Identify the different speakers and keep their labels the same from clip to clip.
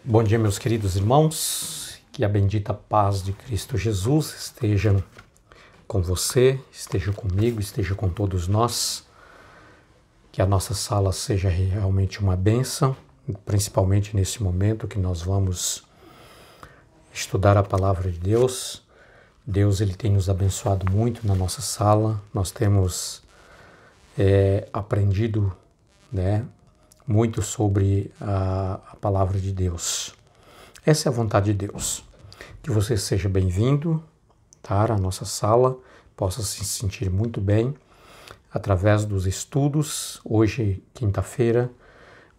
Speaker 1: Bom dia, meus queridos irmãos, que a bendita paz de Cristo Jesus esteja com você, esteja comigo, esteja com todos nós, que a nossa sala seja realmente uma bênção, principalmente nesse momento que nós vamos estudar a palavra de Deus. Deus ele tem nos abençoado muito na nossa sala, nós temos aprendido, muito sobre a palavra de Deus. Essa é a vontade de Deus. Que você seja bem-vindo, à nossa sala, possa se sentir muito bem através dos estudos. Hoje, quinta-feira,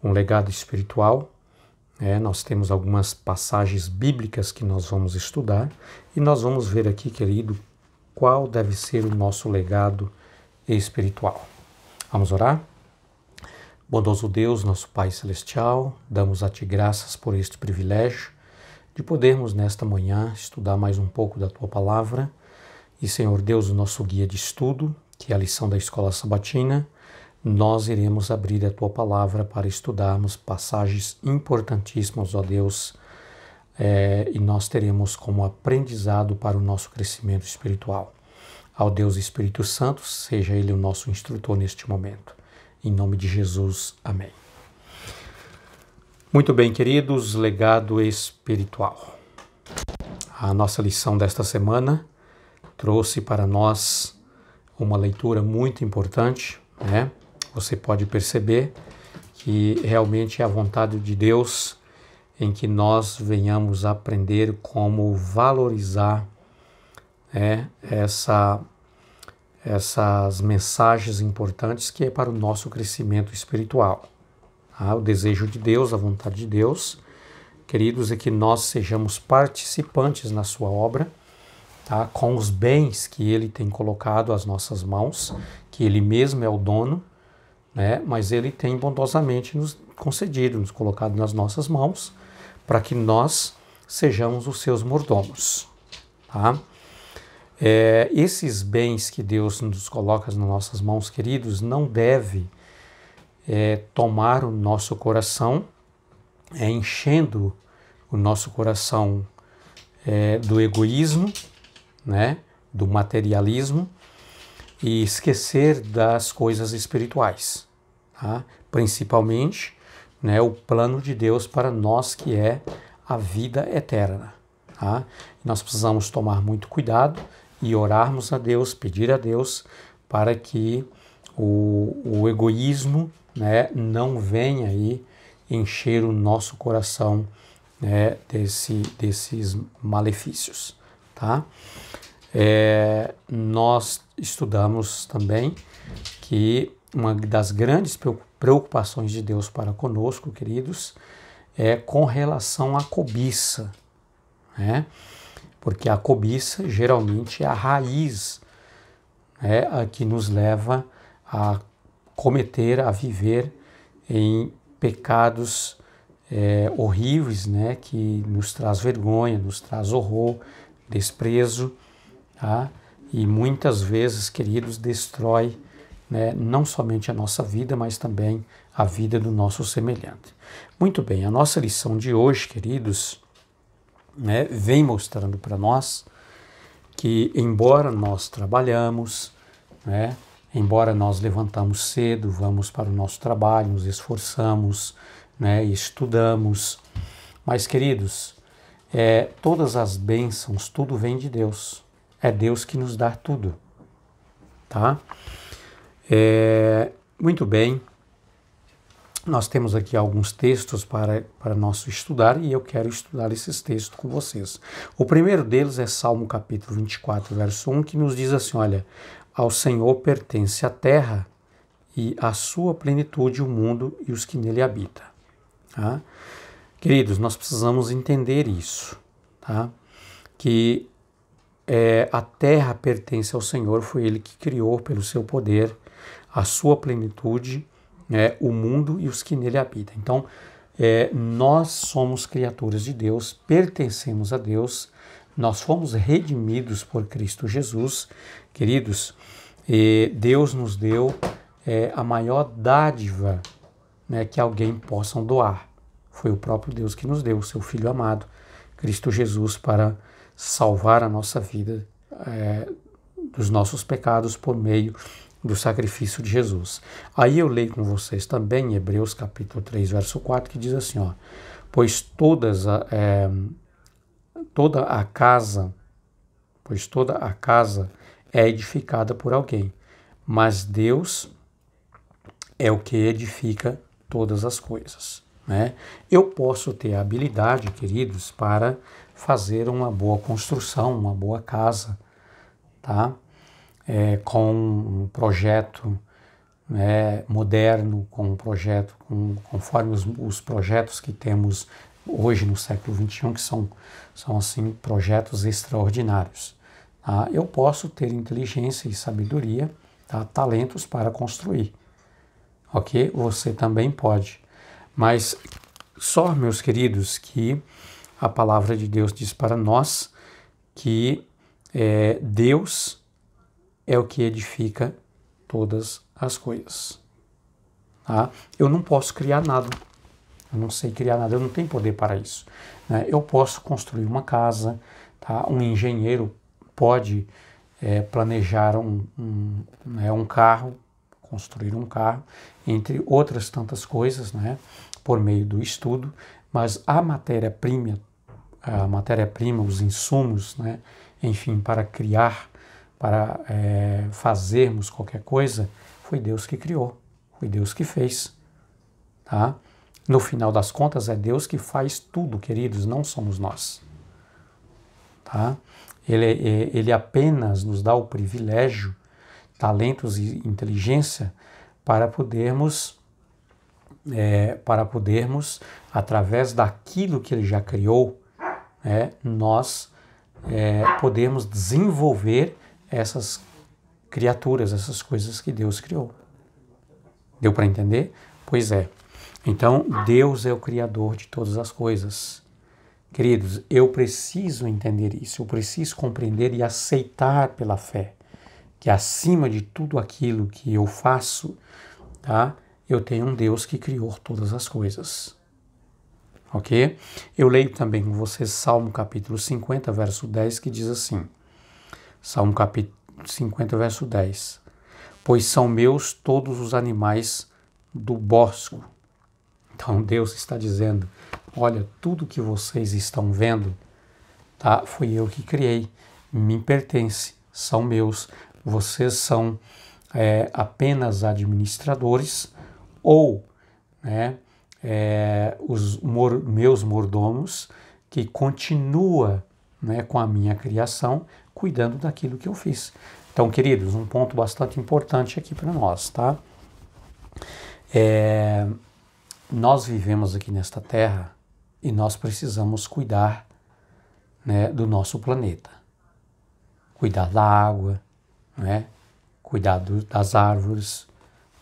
Speaker 1: um legado espiritual. Nós temos algumas passagens bíblicas que nós vamos estudar e nós vamos ver aqui, querido, qual deve ser o nosso legado espiritual. Vamos orar? Bondoso Deus, nosso Pai Celestial, damos a Ti graças por este privilégio de podermos nesta manhã estudar mais um pouco da Tua Palavra. E, Senhor Deus, o nosso guia de estudo, que é a lição da Escola Sabatina, nós iremos abrir a Tua Palavra para estudarmos passagens importantíssimas, ó Deus, e nós teremos como aprendizado para o nosso crescimento espiritual. Ao Deus Espírito Santo, seja Ele o nosso instrutor neste momento. Em nome de Jesus, amém. Muito bem, queridos, legado espiritual. A nossa lição desta semana trouxe para nós uma leitura muito importante, Você pode perceber que realmente é a vontade de Deus em que nós venhamos a aprender como valorizar essas mensagens importantes que é para o nosso crescimento espiritual. O desejo de Deus, a vontade de Deus, queridos, é que nós sejamos participantes na sua obra, com os bens que Ele tem colocado às nossas mãos, que Ele mesmo é o dono, mas Ele tem bondosamente nos concedido, nos colocado nas nossas mãos, para que nós sejamos os seus mordomos. Esses bens que Deus nos coloca nas nossas mãos, queridos, não deve tomar o nosso coração, enchendo o nosso coração do egoísmo, do materialismo e esquecer das coisas espirituais, principalmente o plano de Deus para nós, que é a vida eterna. Nós precisamos tomar muito cuidado e orarmos a Deus, pedir a Deus para que o egoísmo não venha aí encher o nosso coração desses malefícios. Nós estudamos também que uma das grandes preocupações de Deus para conosco, queridos, é com relação à cobiça, porque a cobiça geralmente é a raiz a que nos leva a cometer, a viver em pecados horríveis, que nos traz vergonha, nos traz horror, desprezo, e muitas vezes, queridos, destrói não somente a nossa vida, mas também a vida do nosso semelhante. Muito bem, a nossa lição de hoje, queridos, vem mostrando para nós que, embora nós trabalhamos, embora nós levantamos cedo, vamos para o nosso trabalho, nos esforçamos, estudamos, mas, queridos, todas as bênçãos, tudo vem de Deus. É Deus que nos dá tudo, Muito bem, nós temos aqui alguns textos para nós estudar e eu quero estudar esses textos com vocês. O primeiro deles é Salmo capítulo 24, verso 1, que nos diz assim, olha, ao Senhor pertence a terra e a sua plenitude, o mundo e os que nele habitam. Queridos, nós precisamos entender isso, que a terra pertence ao Senhor, foi Ele que criou pelo seu poder a sua plenitude, o mundo e os que nele habitam. Então, nós somos criaturas de Deus, pertencemos a Deus, nós fomos redimidos por Cristo Jesus, queridos, Deus nos deu a maior dádiva que alguém possa doar, Foi o próprio Deus que nos deu o seu Filho amado, Cristo Jesus, para salvar a nossa vida dos nossos pecados por meio do sacrifício de Jesus. Aí eu leio com vocês também Hebreus capítulo 3, verso 4, que diz assim, ó, pois toda a casa é edificada por alguém, mas Deus é o que edifica todas as coisas, né? Eu posso ter a habilidade, queridos, para fazer uma boa construção, uma boa casa, tá? Com um projeto, né, moderno, com um projeto, conforme os projetos que temos hoje no século XXI, que são assim, projetos extraordinários. Tá? Eu posso ter inteligência e sabedoria, tá? Talentos para construir. Ok? Você também pode. Mas só, meus queridos, que a palavra de Deus diz para nós que Deus é o que edifica todas as coisas. Tá? Eu não posso criar nada. Eu não sei criar nada. Eu não tenho poder para isso. Né? Eu posso construir uma casa. Tá? Um engenheiro pode planejar um carro, construir um carro, entre outras tantas coisas, né? Por meio do estudo. Mas a matéria-prima, os insumos, né? Enfim, para criar, para fazermos qualquer coisa, foi Deus que criou, foi Deus que fez, tá? No final das contas, é Deus que faz tudo, queridos, não somos nós, tá? Ele apenas nos dá o privilégio, talentos e inteligência para podermos, através daquilo que Ele já criou, nós podemos desenvolver essas criaturas, essas coisas que Deus criou. Deu para entender? Pois é. Então, Deus é o Criador de todas as coisas. Queridos, eu preciso entender isso, eu preciso compreender e aceitar pela fé que acima de tudo aquilo que eu faço, tá? Eu tenho um Deus que criou todas as coisas. Ok? Eu leio também com vocês Salmo capítulo 50, verso 10, que diz assim, Salmo capítulo 50, verso 10, pois são meus todos os animais do bosco. Então Deus está dizendo, olha, tudo que vocês estão vendo, tá? Fui eu que criei, me pertence, são meus. Vocês são apenas administradores ou os meus mordomos que continua com a minha criação, cuidando daquilo que eu fiz. Então, queridos, um ponto bastante importante aqui para nós, tá? Nós vivemos aqui nesta terra e nós precisamos cuidar do nosso planeta. Cuidar da água, cuidar das árvores,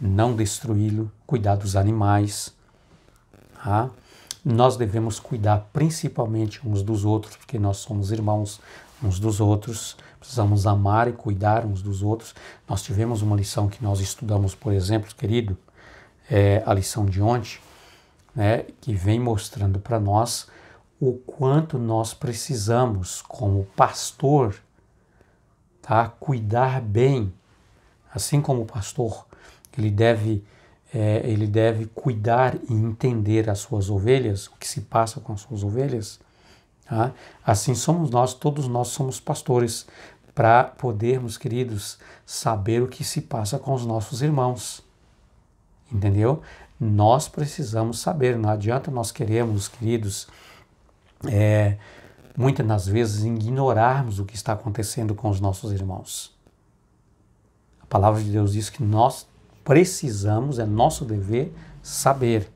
Speaker 1: não destruí-lo, cuidar dos animais. Tá? Nós devemos cuidar principalmente uns dos outros, porque nós somos irmãos uns dos outros, precisamos amar e cuidar uns dos outros. Nós tivemos uma lição que nós estudamos, por exemplo, querido, a lição de ontem, que vem mostrando para nós o quanto nós precisamos, como pastor, tá? Cuidar bem, assim como o pastor, ele deve cuidar e entender as suas ovelhas, o que se passa com as suas ovelhas, tá? Assim somos nós, todos nós somos pastores, para podermos, queridos, saber o que se passa com os nossos irmãos, entendeu? Nós precisamos saber, não adianta nós queremos, queridos, muitas das vezes ignorarmos o que está acontecendo com os nossos irmãos. A palavra de Deus diz que nós precisamos, é nosso dever, saber.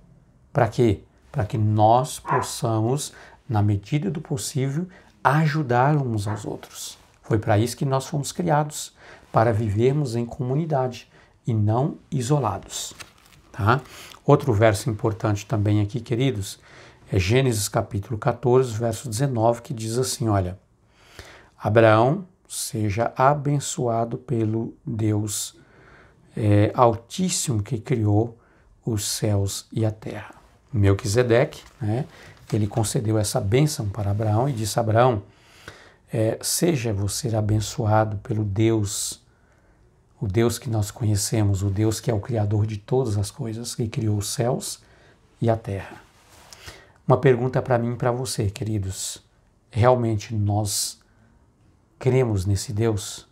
Speaker 1: Para quê? Para que nós possamos, na medida do possível, ajudar uns aos outros. Foi para isso que nós fomos criados, para vivermos em comunidade e não isolados. Tá? Outro verso importante também aqui, queridos, é Gênesis capítulo 14, verso 19, que diz assim, olha, Abraão seja abençoado pelo Deus Altíssimo que criou os céus e a terra. Melquisedeque, né, ele concedeu essa bênção para Abraão e disse a Abraão, seja você abençoado pelo Deus, o Deus que nós conhecemos, o Deus que é o Criador de todas as coisas, que criou os céus e a terra. Uma pergunta para mim e para você, queridos. Realmente nós cremos nesse Deus?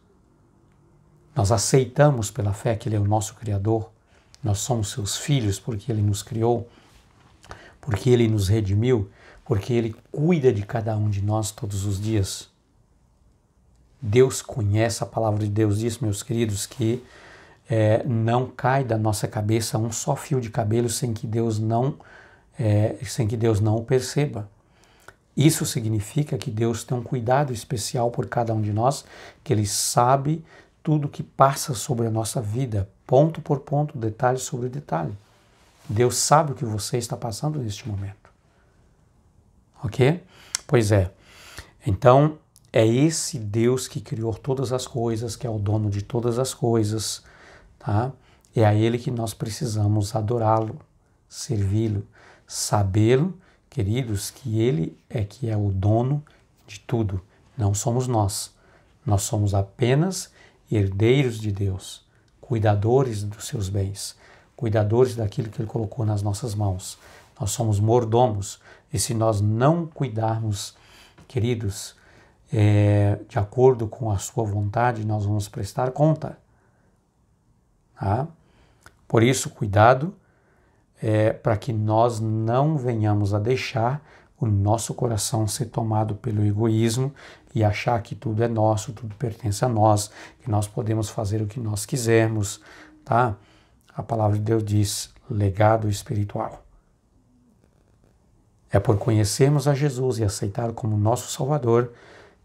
Speaker 1: Nós aceitamos pela fé que Ele é o nosso Criador? Nós somos seus filhos porque Ele nos criou? Porque Ele nos redimiu? Porque Ele cuida de cada um de nós todos os dias? Deus conhece, a palavra de Deus diz, meus queridos, que não cai da nossa cabeça um só fio de cabelo sem que Deus não o perceba. Isso significa que Deus tem um cuidado especial por cada um de nós, que Ele sabe tudo que passa sobre a nossa vida, ponto por ponto, detalhe sobre detalhe. Deus sabe o que você está passando neste momento. Ok? Pois é. Então, é esse Deus que criou todas as coisas, que é o dono de todas as coisas, tá? É a Ele que nós precisamos adorá-lo, servi-lo, sabê-lo, queridos, que Ele é o dono de tudo, não somos nós. Nós somos apenas herdeiros de Deus, cuidadores dos seus bens, cuidadores daquilo que Ele colocou nas nossas mãos. Nós somos mordomos, e se nós não cuidarmos, queridos, de acordo com a sua vontade, nós vamos prestar conta. Tá? Por isso, cuidado, para que nós não venhamos a deixar o nosso coração ser tomado pelo egoísmo e achar que tudo é nosso, tudo pertence a nós, que nós podemos fazer o que nós quisermos. Tá? A palavra de Deus diz, legado espiritual. É por conhecermos a Jesus e aceitar como nosso Salvador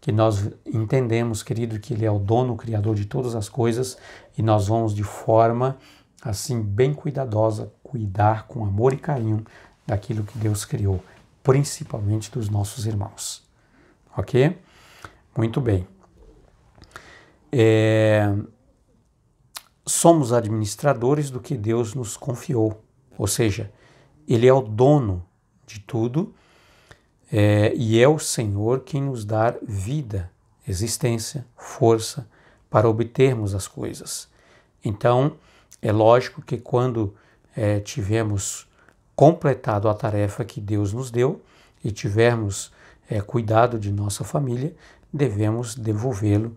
Speaker 1: que nós entendemos, querido, que Ele é o dono, o Criador de todas as coisas, e nós vamos de forma, assim, bem cuidadosa, cuidar com amor e carinho daquilo que Deus criou, principalmente dos nossos irmãos. Ok? Muito bem. Somos administradores do que Deus nos confiou, ou seja, Ele é o dono de tudo, e é o Senhor quem nos dá vida, existência, força para obtermos as coisas. Então, é lógico que quando tivermos completado a tarefa que Deus nos deu e tivermos cuidado de nossa família, devemos devolver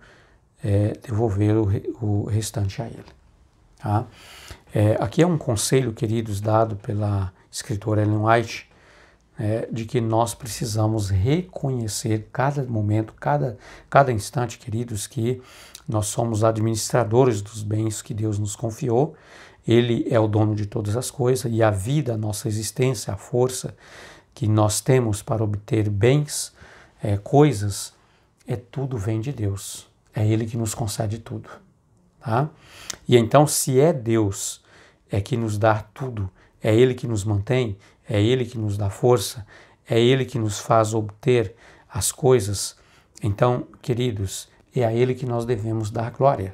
Speaker 1: o restante a Ele. Tá? Aqui é um conselho, queridos, dado pela escritora Ellen White, de que nós precisamos reconhecer cada momento, cada instante, queridos, que nós somos administradores dos bens que Deus nos confiou. Ele é o dono de todas as coisas e a vida, a nossa existência, a força que nós temos para obter bens, coisas, tudo vem de Deus. É Ele que nos concede tudo. Tá? E então, se é Deus que nos dá tudo, é Ele que nos mantém, é Ele que nos dá força, é Ele que nos faz obter as coisas. Então, queridos, é a Ele que nós devemos dar glória.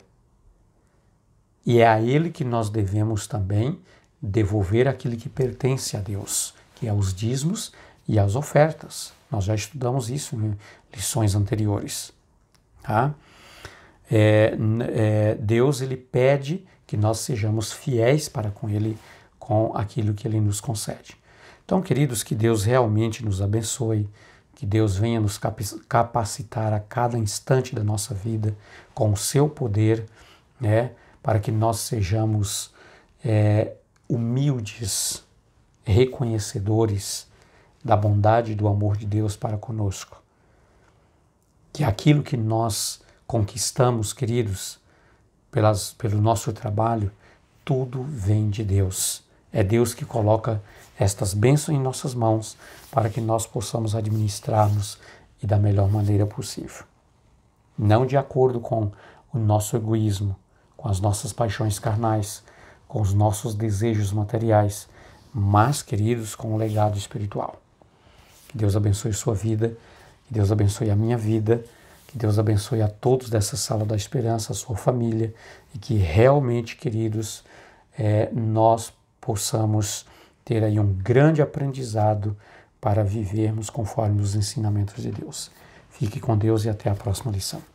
Speaker 1: E é a Ele que nós devemos também devolver aquilo que pertence a Deus, que é os dízimos e as ofertas. Nós já estudamos isso em lições anteriores. Tá? Deus, Ele pede que nós sejamos fiéis para com Ele, com aquilo que Ele nos concede. Então, queridos, que Deus realmente nos abençoe, que Deus venha nos capacitar a cada instante da nossa vida com o seu poder, para que nós sejamos humildes, reconhecedores da bondade e do amor de Deus para conosco. Que aquilo que nós conquistamos, queridos, pelo nosso trabalho, tudo vem de Deus. É Deus que coloca estas bênçãos em nossas mãos para que nós possamos administrarmos e da melhor maneira possível. Não de acordo com o nosso egoísmo, com as nossas paixões carnais, com os nossos desejos materiais, mas, queridos, com o legado espiritual. Que Deus abençoe sua vida, que Deus abençoe a minha vida, que Deus abençoe a todos dessa Sala da Esperança, a sua família, e que realmente, queridos, nós possamos ter aí um grande aprendizado para vivermos conforme os ensinamentos de Deus. Fique com Deus e até a próxima lição.